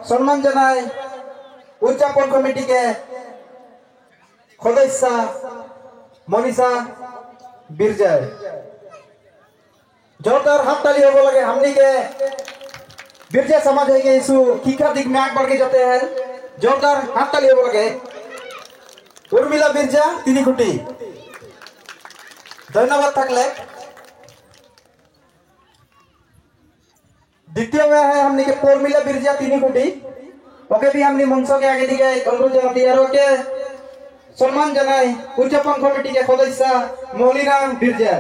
সম্মান জানাই উদযাপন কমিটিকে সদস্য মনীষা বিরজায়। जोरदार हाथ ताली हो लगे हमनी के बिरजा समाज है के इस शिक्षा दिख में आग बढ़ के जाते हैं। जोरदार हाथ ताली हो लगे उर्मिला बिरजा तिनीकुटी धन्यवाद थकले। द्वितीय में है हमनी के उर्मिला बिरजा तिनीकुटी ओके भी हमनी मंच के आगे दिखे अनुरोध जनाती है ओके सम्मान जनाई उदযাপন कमिटी के सदस्य मौलिना बिरजा।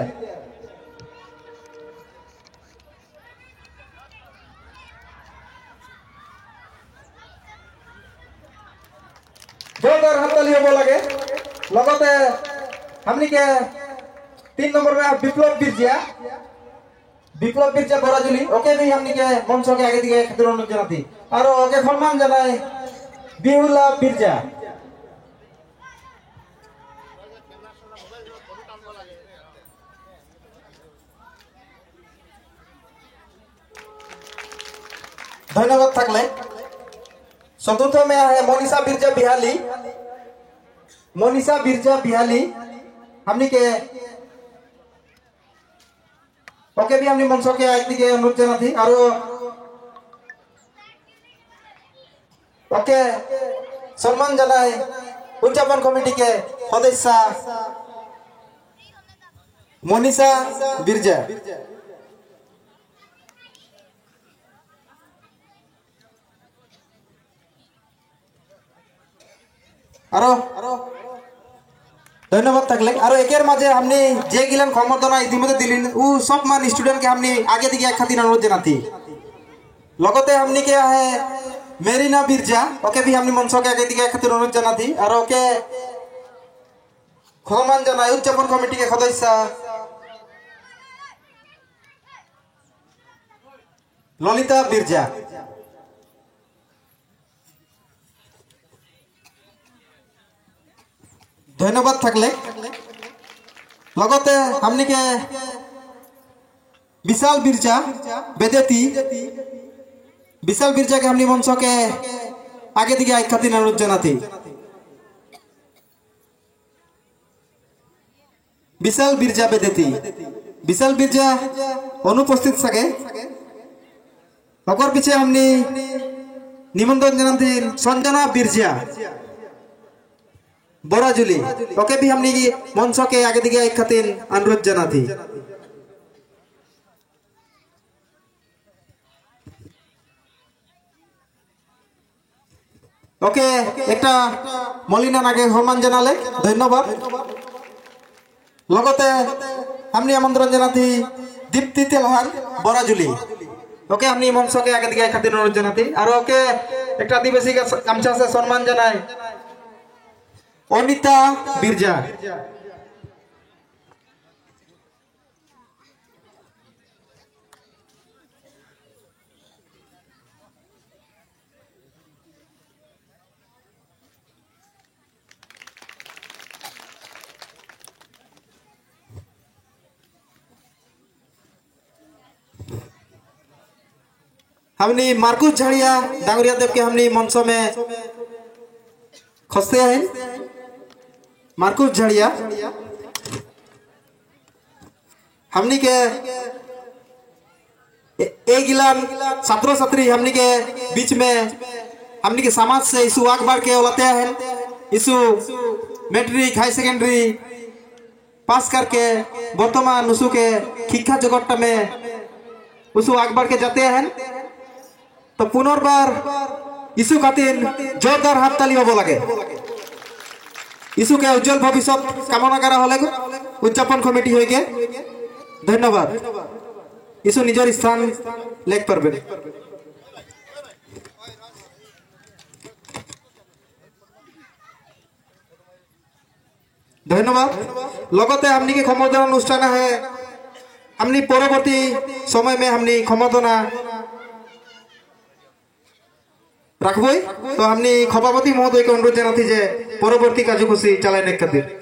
जोरदार हाथ ताली हो लगे लगते हमनी के 3 नंबर में विप्लव बिरजा बराजुली ओके भी हमनी के मंच के आगे दिखे खातिर अनुरोध जनाती और ओके सम्मान जनाई बिहुला बिरजा। धन्यवाद थकले। चतुर्थ में है मनीषा बिरजा बिहाली हमनी के ओके भी हमनी मंच के आज दिखे अनुरोध जनाती और ओके सम्मान जनाई उदযাপন कमिटी के सदस्य मनीषा बिरजा। धन्यवाद थकले और एकेर माঝে हमनी जे गिलन क्षमता इतिमध्ये दिलिन उ सब मान स्टूडेंट के हमनी आगे दिखे एक खातिर अनुरोध जनाती लगते हमनी के है मेरिना बिरजा ओके भी हमनी मंच के आगे दिखे एक खातिर अनुरोध जनाती और ओके सम्मान जनाई उदযাপন कमिटी के सदस्य ललिता बिरजा। धन्यवाद थकले लगते हमनी के विशाल बिरजा बेदेती विशाल बिरजा के हमनी मंच के आगे दिखे एक खातिर अनुरोध जनाती विशाल बिरजा बेदेती विशाल बिरजा अनुपस्थित सके ओकर पीछे हमनी निमंत्रण जनाती संजना बिरजा बराजुली ओके भी हमनी मंच के आगे दिखे एक खातिर अनुरोध जनाती। ओके एक मलिना नागे सम्मान जनाले धन्यवाद लगते हमनी आमंत्रण जनाती दीप्ति तेलहान बराजुली ओके हमनी मंच के आगे दिखे एक खातिर अनुरोध जनाती और ओके एक आदिवासी का गामछा से सम्मान जनाए अनिता बिरजा। हमनी मार्कुस झाड़िया डांगरिया देव के हमनी मंच में खसते हैं मार्कुस झाड़िया हमनी के एक गिलान छात्र छात्री हमनी के बीच में हमनी के समाज से इशू आग बढ़ के ओलाते हैं इशू मैट्रिक हाई सेकेंडरी पास करके वर्तमान उसू के शिक्षा जगत में उसू आग बढ़ के जाते हैं तो पुनर्बार इशू खातिर जोरदार हाथ ताली हो लगे इशू के उज्जवल भविष्य कामना करा हले उदযাপন कमिटी होके धन्यवाद इशू निजर स्थान लेख पारबे। धन्यवाद लगते हमनी के क्षमता अनुष्ठान है हमनी परवर्ती समय में हमनी क्षमता रखबई तो हमनी सभापति महोदय के अनुरोध जनाती जे परवर्ती कार्यसूची चलाने खातिर।